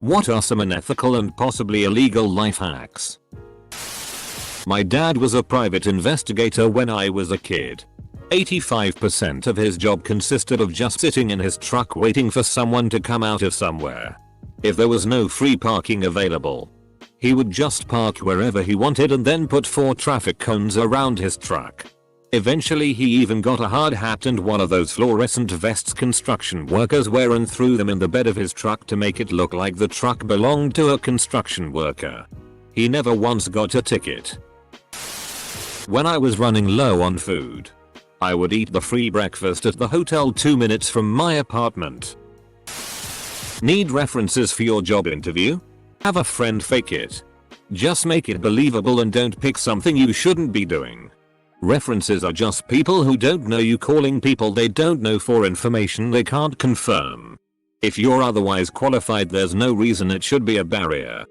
What are some unethical and possibly illegal life hacks? My dad was a private investigator when I was a kid. 85% of his job consisted of just sitting in his truck waiting for someone to come out of somewhere. If there was no free parking available, he would just park wherever he wanted and then put 4 traffic cones around his truck. Eventually he even got a hard hat and one of those fluorescent vests construction workers wear and threw them in the bed of his truck to make it look like the truck belonged to a construction worker. He never once got a ticket. When I was running low on food, I would eat the free breakfast at the hotel 2 minutes from my apartment. Need references for your job interview? Have a friend fake it. Just make it believable and don't pick something you shouldn't be doing. References are just people who don't know you calling people they don't know for information they can't confirm. If you're otherwise qualified, there's no reason it should be a barrier.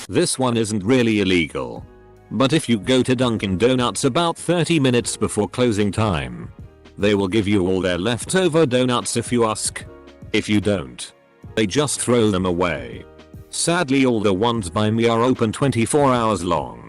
This one isn't really illegal, but if you go to Dunkin' Donuts about 30 minutes before closing time, they will give you all their leftover donuts if you ask. If you don't, they just throw them away. Sadly, all the ones by me are open 24 hours long.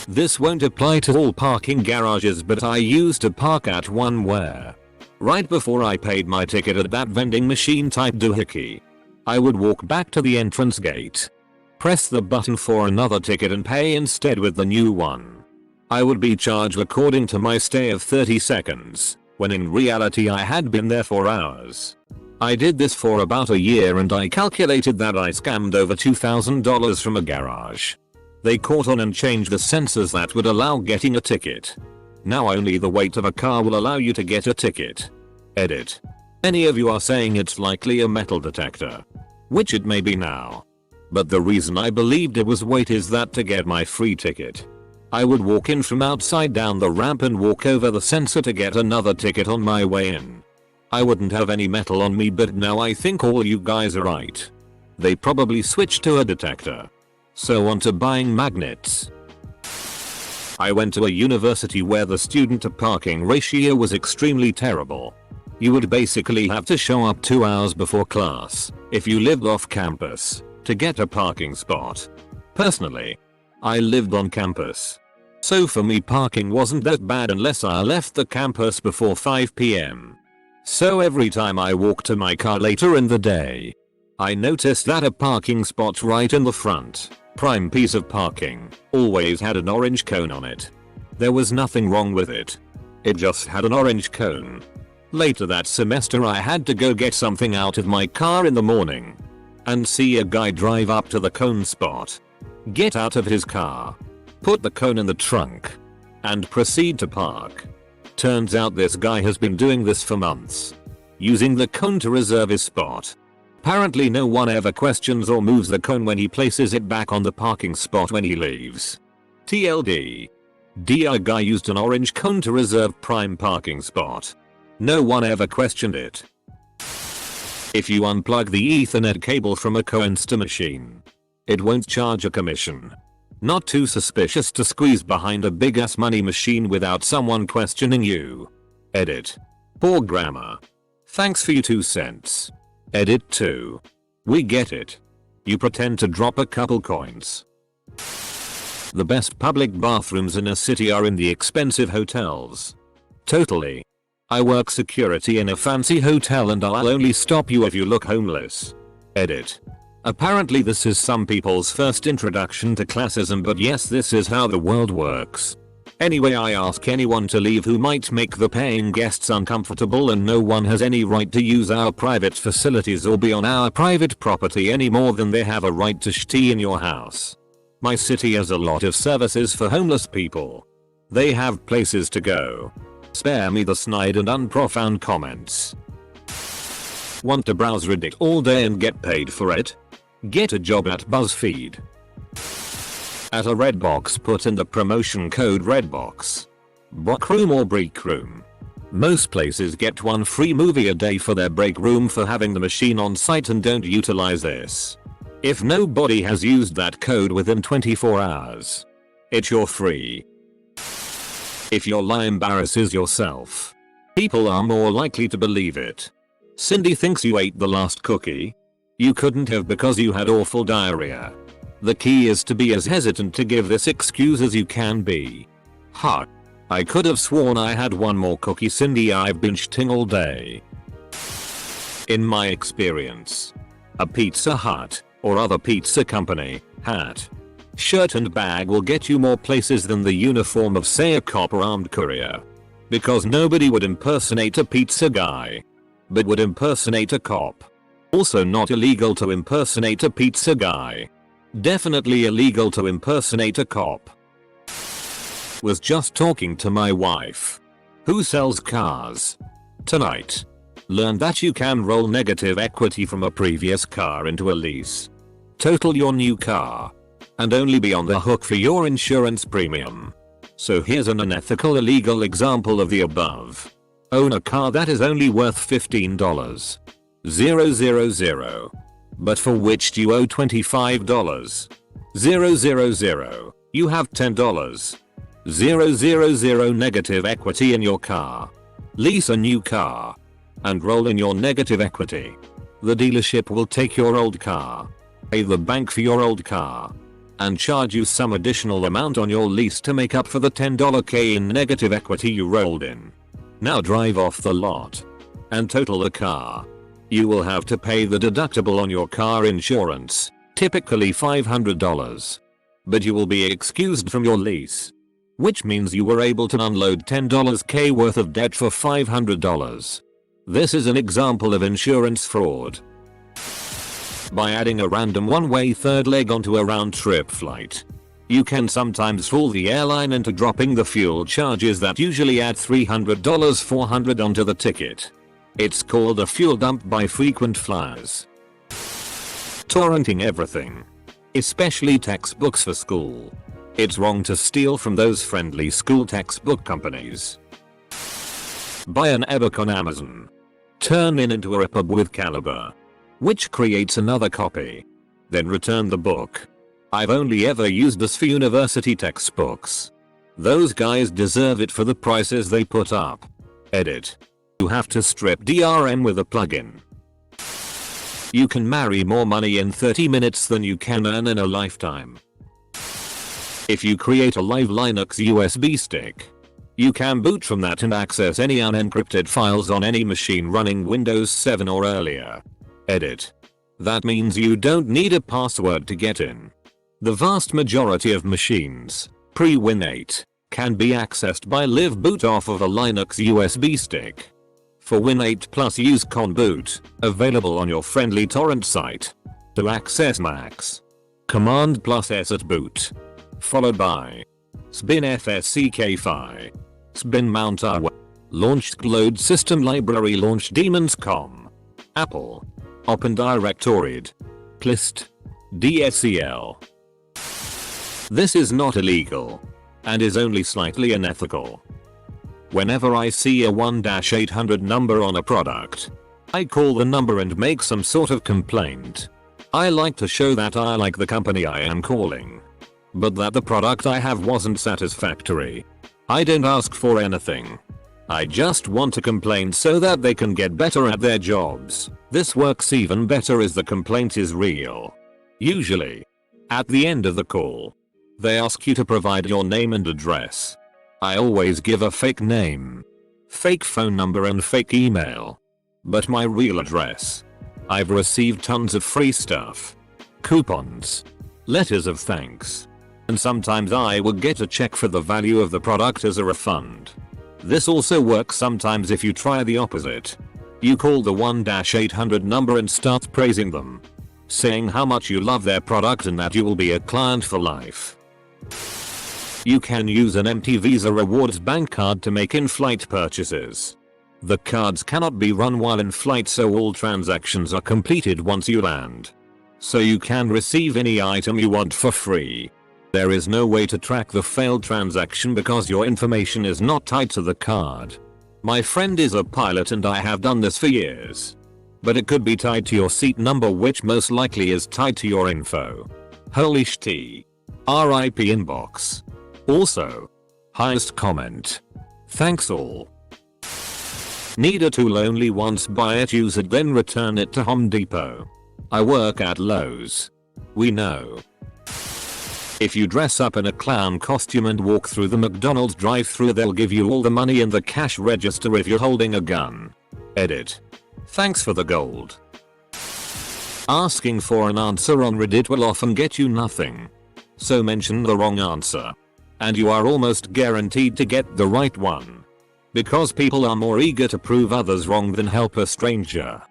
This won't apply to all parking garages, but I used to park at one where, right before I paid my ticket at that vending machine type doohickey, I would walk back to the entrance gate, press the button for another ticket and pay instead with the new one. I would be charged according to my stay of 30 seconds, when in reality I had been there for hours. I did this for about a year and I calculated that I scammed over $2,000 from a garage. They caught on and changed the sensors that would allow getting a ticket. Now only the weight of a car will allow you to get a ticket. Edit. Many of you are saying it's likely a metal detector, which it may be now. But the reason I believed it was weight is that to get my free ticket, I would walk in from outside down the ramp and walk over the sensor to get another ticket on my way in. I wouldn't have any metal on me, but now I think all you guys are right. They probably switched to a detector. So on to buying magnets. I went to a university where the student to parking ratio was extremely terrible. You would basically have to show up 2 hours before class, if you lived off campus, to get a parking spot. Personally, I lived on campus, so for me parking wasn't that bad unless I left the campus before 5 PM. So every time I walked to my car later in the day, I noticed that a parking spot right in the front, prime piece of parking, always had an orange cone on it. There was nothing wrong with it. It just had an orange cone. Later that semester I had to go get something out of my car in the morning and see a guy drive up to the cone spot, get out of his car, put the cone in the trunk, and proceed to park. Turns out this guy has been doing this for months, using the cone to reserve his spot. Apparently no one ever questions or moves the cone when he places it back on the parking spot when he leaves. TLD. A guy used an orange cone to reserve prime parking spot. No one ever questioned it. If you unplug the Ethernet cable from a Coinsta machine, it won't charge a commission. Not too suspicious to squeeze behind a big ass money machine without someone questioning you. Edit. Poor grammar. Thanks for your 2 cents. Edit 2. We get it. You pretend to drop a couple coins. The best public bathrooms in a city are in the expensive hotels. Totally. I work security in a fancy hotel and I'll only stop you if you look homeless. Edit. Apparently this is some people's first introduction to classism, but yes, this is how the world works. Anyway, I ask anyone to leave who might make the paying guests uncomfortable, and no one has any right to use our private facilities or be on our private property any more than they have a right to tea in your house. My city has a lot of services for homeless people. They have places to go. Spare me the snide and unprofound comments. Want to browse Reddit all day and get paid for it? Get a job at BuzzFeed. At a Redbox, put in the promotion code Redbox. Bookroom or break room. Most places get 1 free movie a day for their break room for having the machine on site and don't utilize this. If nobody has used that code within 24 hours, it's your free. If your lie embarrasses yourself, people are more likely to believe it. Cindy thinks you ate the last cookie. You couldn't have because you had awful diarrhea. The key is to be as hesitant to give this excuse as you can be. Ha. I could have sworn I had one more cookie, Cindy. I've been shitting all day. In my experience, a Pizza Hut or other pizza company hat, shirt and bag will get you more places than the uniform of, say, a cop or armed courier. Because nobody would impersonate a pizza guy, but would impersonate a cop. Also not illegal to impersonate a pizza guy. Definitely illegal to impersonate a cop. Was just talking to my wife, who sells cars, tonight. Learned that you can roll negative equity from a previous car into a lease. Total your new car, and only be on the hook for your insurance premium. So here's an unethical illegal example of the above. Own a car that is only worth $15,000, but for which you owe $25,000. You have $10,000 negative equity in your car. Lease a new car and roll in your negative equity. The dealership will take your old car, pay the bank for your old car, and charge you some additional amount on your lease to make up for the $10K in negative equity you rolled in. Now drive off the lot and total the car. You will have to pay the deductible on your car insurance, typically $500. But you will be excused from your lease, which means you were able to unload $10K worth of debt for $500. This is an example of insurance fraud. By adding a random one-way third leg onto a round-trip flight, you can sometimes fool the airline into dropping the fuel charges that usually add $300 $400 onto the ticket. It's called a fuel dump by frequent flyers. Torrenting everything, especially textbooks for school. It's wrong to steal from those friendly school textbook companies. Buy an ebook on Amazon. Turn it into a EPUB with Calibre, which creates another copy. Then return the book. I've only ever used this for university textbooks. Those guys deserve it for the prices they put up. Edit. You have to strip DRM with a plugin. You can marry more money in 30 minutes than you can earn in a lifetime. If you create a live Linux USB stick, you can boot from that and access any unencrypted files on any machine running Windows 7 or earlier. Edit. That means you don't need a password to get in. The vast majority of machines, pre-Win 8, can be accessed by live boot off of a Linux USB stick. For Win 8 Plus use conboot, available on your friendly torrent site. To access Macs, Command plus S at boot, followed by Spin FSCK5. Spin mount R. Launched load system library launch daemons.com. Apple. Open directoried. Plist. DSCL. This is not illegal, and is only slightly unethical. Whenever I see a 1-800 number on a product, I call the number and make some sort of complaint. I like to show that I like the company I am calling, but that the product I have wasn't satisfactory. I don't ask for anything. I just want to complain so that they can get better at their jobs. This works even better as the complaint is real. Usually, at the end of the call, they ask you to provide your name and address. I always give a fake name, fake phone number and fake email. But my real address. I've received tons of free stuff, coupons, letters of thanks, and sometimes I will get a check for the value of the product as a refund. This also works sometimes if you try the opposite. You call the 1-800 number and start praising them, saying how much you love their product and that you will be a client for life. You can use an empty Visa Rewards bank card to make in-flight purchases. The cards cannot be run while in flight, so all transactions are completed once you land. So you can receive any item you want for free. There is no way to track the failed transaction because your information is not tied to the card. My friend is a pilot and I have done this for years. But it could be tied to your seat number, which most likely is tied to your info. Holy shit. RIP inbox. Also, highest comment. Thanks all. Need a tool only once, buy it, use it, then return it to Home Depot. I work at Lowe's. We know. If you dress up in a clown costume and walk through the McDonald's drive-thru, they'll give you all the money in the cash register if you're holding a gun. Edit. Thanks for the gold. Asking for an answer on Reddit will often get you nothing. So mention the wrong answer, and you are almost guaranteed to get the right one. Because people are more eager to prove others wrong than help a stranger.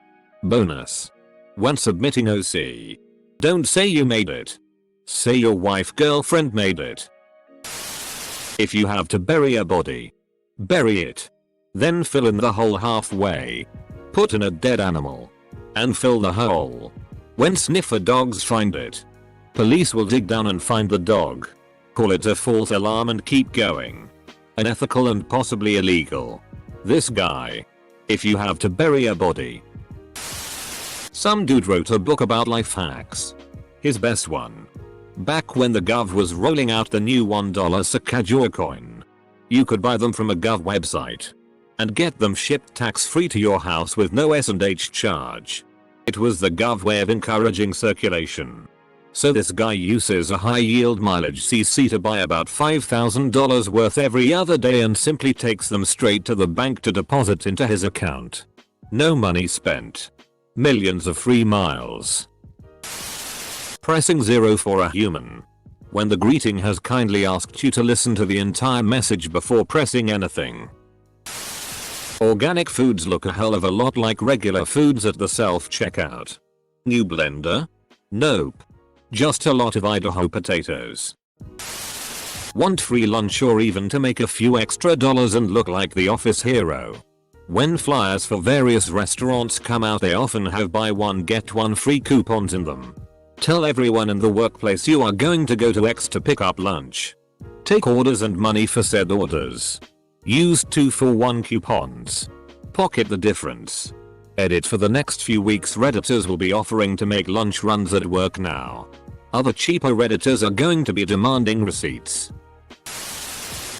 Bonus. When submitting OC, don't say you made it. Say your wife girlfriend made it. If you have to bury a body, bury it. Then fill in the hole halfway. Put in a dead animal. And fill the hole. When sniffer dogs find it, police will dig down and find the dog. Call it a false alarm and keep going. Unethical and possibly illegal. This guy. If you have to bury a body. Some dude wrote a book about life hacks. His best one. Back when the Gov was rolling out the new $1 Sacagawea coin. You could buy them from a Gov website. And get them shipped tax-free to your house with no S&H charge. It was the Gov way of encouraging circulation. So this guy uses a high yield mileage CC to buy about $5,000 worth every other day and simply takes them straight to the bank to deposit into his account. No money spent. Millions of free miles. Pressing 0 for a human. When the greeting has kindly asked you to listen to the entire message before pressing anything. Organic foods look a hell of a lot like regular foods at the self-checkout. New blender? Nope. Just a lot of Idaho potatoes. Want free lunch or even to make a few extra dollars and look like the office hero? When flyers for various restaurants come out, they often have buy one get one free coupons in them. Tell everyone in the workplace you are going to go to X to pick up lunch. Take orders and money for said orders. Use 2 for 1 coupons. Pocket the difference. Edit. For the next few weeks, Redditors will be offering to make lunch runs at work now. Other cheaper Redditors are going to be demanding receipts.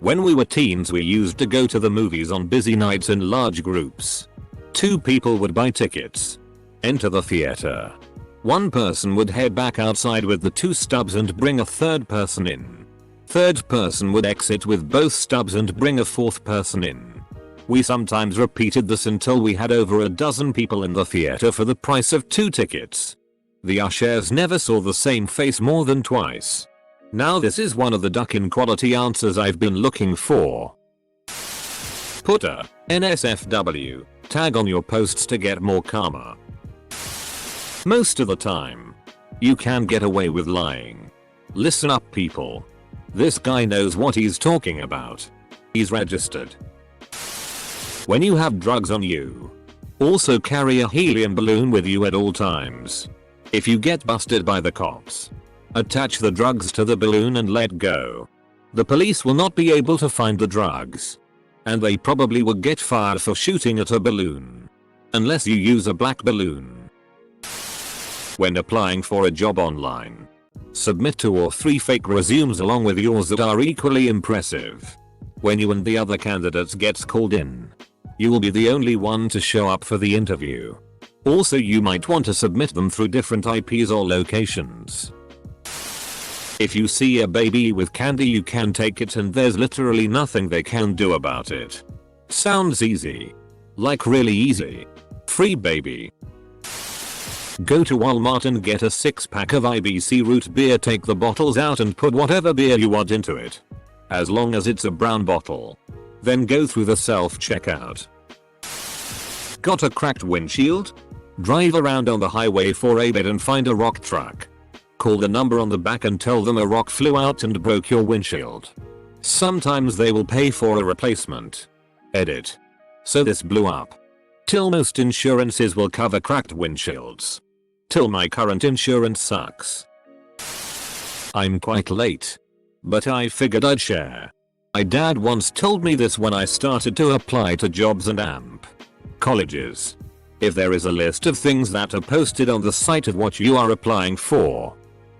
When we were teens, we used to go to the movies on busy nights in large groups. 2 people would buy tickets. Enter the theater. 1 person would head back outside with the 2 stubs and bring a 3rd person in. 3rd person would exit with both stubs and bring a 4th person in. We sometimes repeated this until we had over a dozen people in the theater for the price of 2 tickets. The ushers never saw the same face more than twice. Now this is one of the duck-in quality answers I've been looking for. Put a NSFW tag on your posts to get more karma. Most of the time, you can get away with lying. Listen up, people. This guy knows what he's talking about. He's registered. When you have drugs on you, also carry a helium balloon with you at all times. If you get busted by the cops, attach the drugs to the balloon and let go. The police will not be able to find the drugs. And they probably will get fired for shooting at a balloon. Unless you use a black balloon. When applying for a job online, submit 2 or 3 fake resumes along with yours that are equally impressive. When you and the other candidates gets called in, you will be the only one to show up for the interview. Also, you might want to submit them through different IPs or locations. If you see a baby with candy, you can take it and there's literally nothing they can do about it. Sounds easy. Like really easy. Free baby. Go to Walmart and get a 6-pack of IBC root beer, take the bottles out and put whatever beer you want into it. As long as it's a brown bottle. Then go through the self-checkout. Got a cracked windshield? Drive around on the highway for a bit and find a rock truck. Call the number on the back and tell them a rock flew out and broke your windshield. Sometimes they will pay for a replacement. Edit. So this blew up. Till most insurances will cover cracked windshields. Till my current insurance sucks. I'm quite late. But I figured I'd share. My dad once told me this when I started to apply to jobs and colleges. If there is a list of things that are posted on the site of what you are applying for,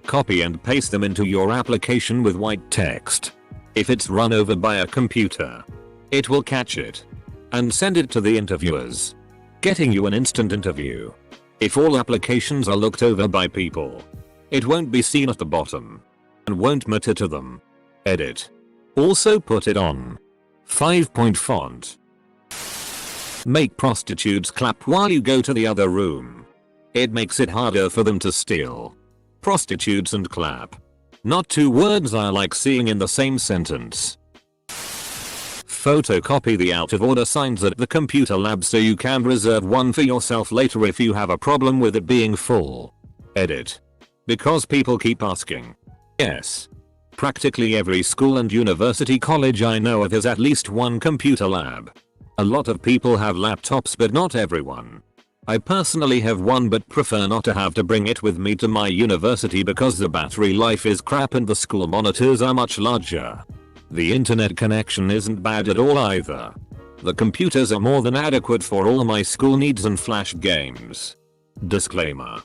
copy and paste them into your application with white text. If it's run over by a computer, it will catch it and send it to the interviewers, getting you an instant interview. If all applications are looked over by people, it won't be seen at the bottom and won't matter to them. Edit. Also put it on 5-point font. Make prostitutes clap while you go to the other room. It makes it harder for them to steal. Prostitutes and clap. Not two words I like seeing in the same sentence. Photocopy the out of order signs at the computer lab so you can reserve one for yourself later if you have a problem with it being full. Edit. Because people keep asking. Yes. Practically every school and university college I know of has at least one computer lab. A lot of people have laptops but not everyone. I personally have one but prefer not to have to bring it with me to my university because the battery life is crap and the school monitors are much larger. The internet connection isn't bad at all either. The computers are more than adequate for all my school needs and flash games. Disclaimer.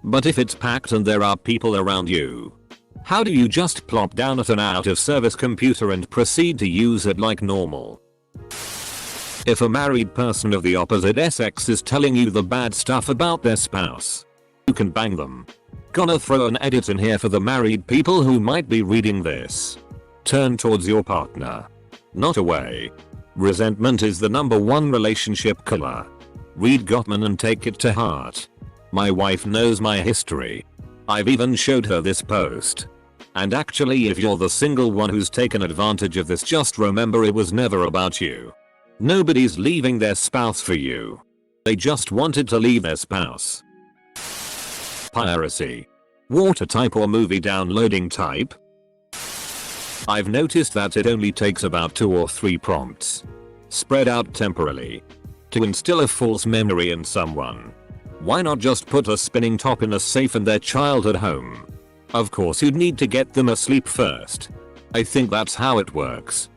But if it's packed and there are people around you, how do you just plop down at an out of service computer and proceed to use it like normal? If a married person of the opposite sex is telling you the bad stuff about their spouse, you can bang them. Gonna throw an edit in here for the married people who might be reading this. Turn towards your partner, not away. Resentment is the #1 relationship killer. Read Gottman and take it to heart. My wife knows my history. I've even showed her this post. And actually, if you're the single one who's taken advantage of this, just remember it was never about you. Nobody's leaving their spouse for you. They just wanted to leave their spouse. Piracy. Water type or movie downloading type? I've noticed that it only takes about 2 or 3 prompts, spread out temporally, to instill a false memory in someone. Why not just put a spinning top in a safe and their child at home? Of course you'd need to get them asleep first. I think that's how it works.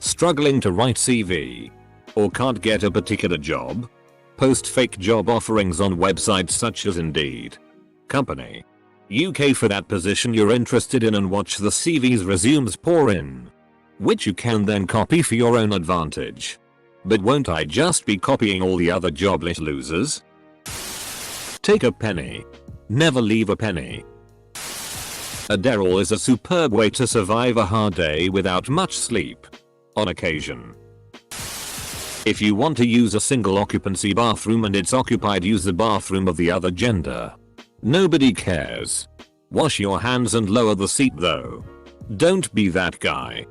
Struggling to write CV? Or can't get a particular job? Post fake job offerings on websites such as Indeed. Company. UK for that position you're interested in and watch the CV's resumes pour in, which you can then copy for your own advantage. But won't I just be copying all the other jobless losers? Take a penny. Never leave a penny. Adderall is a superb way to survive a hard day without much sleep. On occasion. If you want to use a single occupancy bathroom and it's occupied, use the bathroom of the other gender. Nobody cares. Wash your hands and lower the seat though. Don't be that guy.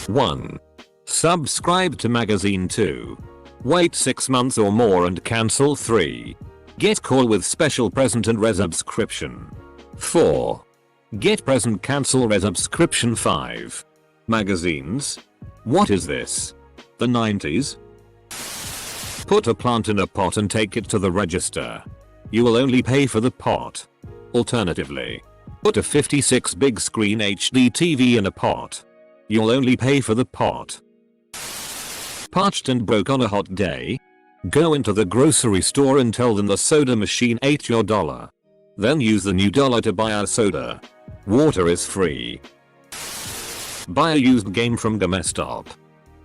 1. Subscribe to magazine. 2. Wait 6 months or more and cancel. 3. Get call with special present and resubscription. 4. Get present, cancel, resubscription. 5. Magazines? What is this? The 90s? Put a plant in a pot and take it to the register. You will only pay for the pot. Alternatively, put a 56 big screen HD TV in a pot. You'll only pay for the pot. Parched and broke on a hot day? Go into the grocery store and tell them the soda machine ate your dollar. Then use the new dollar to buy a soda. Water is free. Buy a used game from GameStop.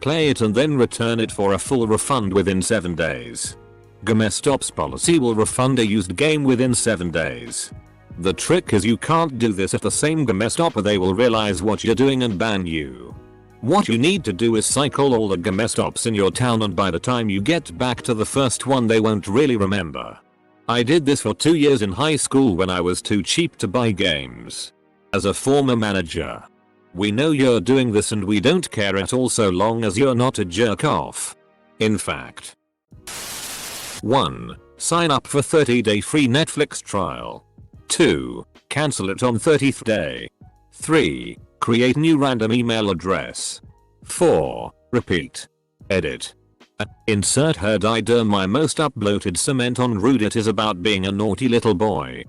Play it and then return it for a full refund within 7 days. GameStop's policy will refund a used game within 7 days. The trick is you can't do this at the same GameStop or they will realize what you're doing and ban you. What you need to do is cycle all the GameStops in your town, and by the time you get back to the first one they won't really remember. I did this for 2 years in high school when I was too cheap to buy games. As a former manager, we know you're doing this and we don't care at all so long as you're not a jerk off. In fact. 1. Sign up for 30-day free Netflix trial. 2. Cancel it on 30th day. 3. Create new random email address. 4. Repeat. Edit. Insert heard I derm my most uploaded comment on Reddit is about being a naughty little boy.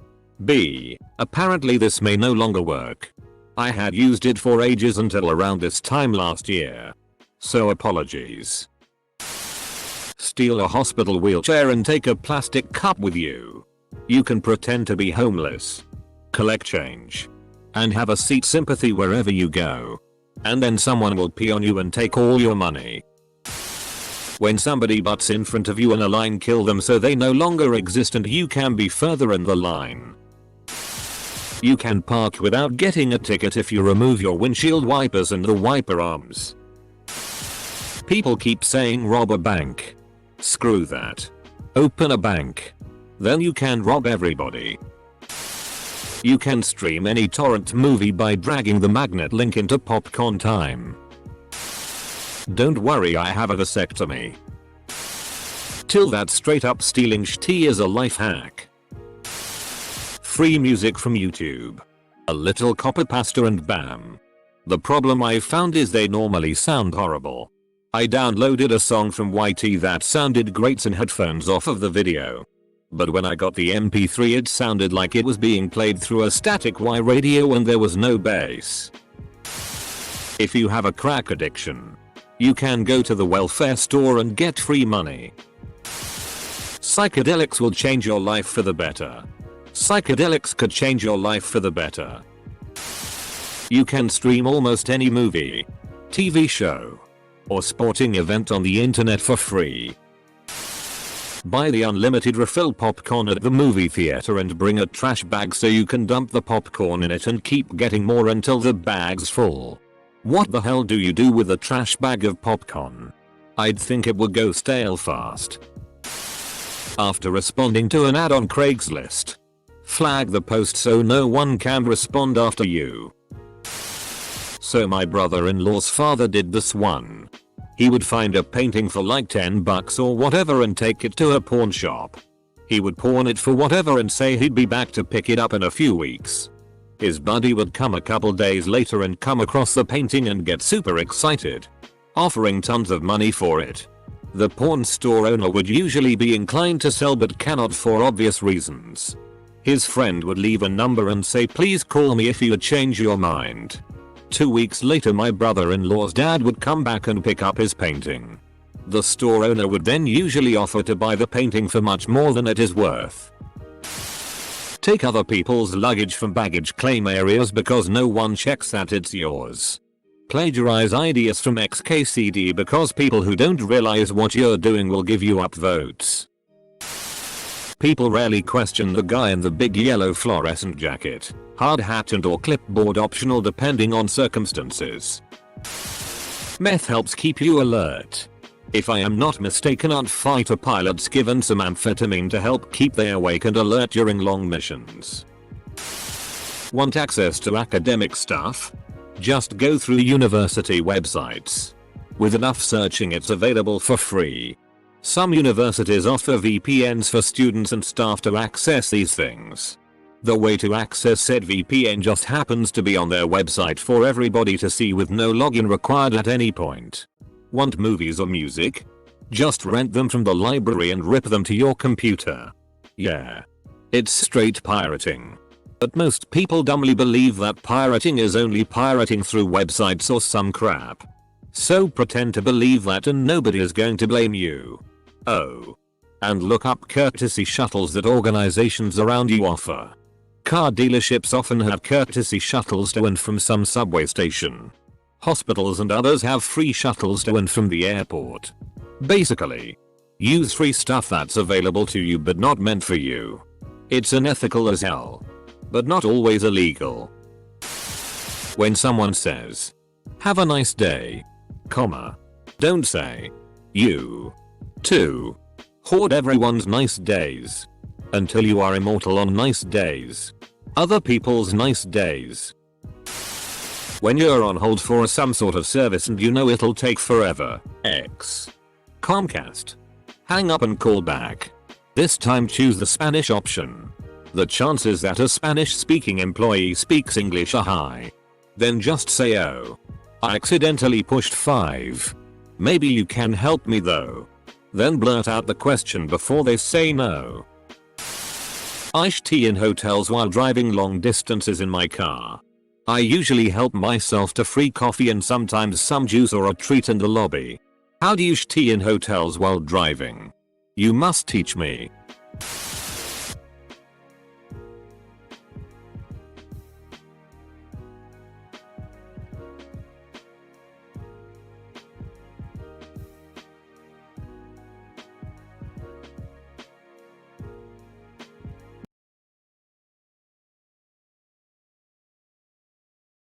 B. Apparently this may no longer work. I had used it for ages until around this time last year. So apologies. Steal a hospital wheelchair and take a plastic cup with you. You can pretend to be homeless. Collect change. And have a seat sympathy wherever you go. And then someone will pee on you and take all your money. When somebody butts in front of you in a line, kill them so they no longer exist and you can be further in the line. You can park without getting a ticket if you remove your windshield wipers and the wiper arms. People keep saying rob a bank. Screw that. Open a bank. Then you can rob everybody. You can stream any torrent movie by dragging the magnet link into popcorn time. Don't worry, I have a vasectomy. Till that, straight up stealing tea is a life hack. Free music from YouTube. A little copy pasta and bam. The problem I found is they normally sound horrible. I downloaded a song from YT that sounded great in headphones off of the video. But when I got the MP3 it sounded like it was being played through a static Y radio and there was no bass. If you have a crack addiction, you can go to the welfare store and get free money. Psychedelics will change your life for the better. Psychedelics could change your life for the better. You can stream almost any movie, TV show, or sporting event on the internet for free. Buy the unlimited refill popcorn at the movie theater and bring a trash bag so you can dump the popcorn in it and keep getting more until the bag's full. What the hell do you do with a trash bag of popcorn? I'd think it would go stale fast. After responding to an ad on Craigslist, flag the post so no one can respond after you. So my brother-in-law's father did this one. He would find a painting for like $10 or whatever and take it to a pawn shop. He would pawn it for whatever and say he'd be back to pick it up in a few weeks. His buddy would come a couple days later and come across the painting and get super excited, offering tons of money for it. The pawn store owner would usually be inclined to sell but cannot for obvious reasons. His friend would leave a number and say, please call me if you change your mind. 2 weeks later my brother-in-law's dad would come back and pick up his painting. The store owner would then usually offer to buy the painting for much more than it is worth. Take other people's luggage from baggage claim areas because no one checks that it's yours. Plagiarize ideas from XKCD because people who don't realize what you're doing will give you upvotes. People rarely question the guy in the big yellow fluorescent jacket, hard hat and or clipboard optional depending on circumstances. Meth helps keep you alert. If I am not mistaken, aren't fighter pilots given some amphetamine to help keep them awake and alert during long missions? Want access to academic stuff? Just go through university websites. With enough searching it's available for free. Some universities offer VPNs for students and staff to access these things. The way to access said VPN just happens to be on their website for everybody to see with no login required at any point. Want movies or music? Just rent them from the library and rip them to your computer. Yeah. It's straight pirating. But most people dumbly believe that pirating is only pirating through websites or some crap. So pretend to believe that and nobody is going to blame you. Oh. And look up courtesy shuttles that organizations around you offer. Car dealerships often have courtesy shuttles to and from some subway station. Hospitals and others have free shuttles to and from the airport. Basically, use free stuff that's available to you but not meant for you. It's unethical as hell, but not always illegal. When someone says, "Have a nice day," don't say, "You too." Hoard everyone's nice days until you are immortal on nice days. Other people's nice days. When you're on hold for some sort of service and you know it'll take forever. Comcast. Hang up and call back. This time choose the Spanish option. The chances that a Spanish speaking employee speaks English are high. Then just say, "Oh, I accidentally pushed 5. Maybe you can help me though." Then blurt out the question before they say no. Iced tea in hotels while driving long distances in my car. I usually help myself to free coffee and sometimes some juice or a treat in the lobby. How do you tea in hotels while driving? You must teach me.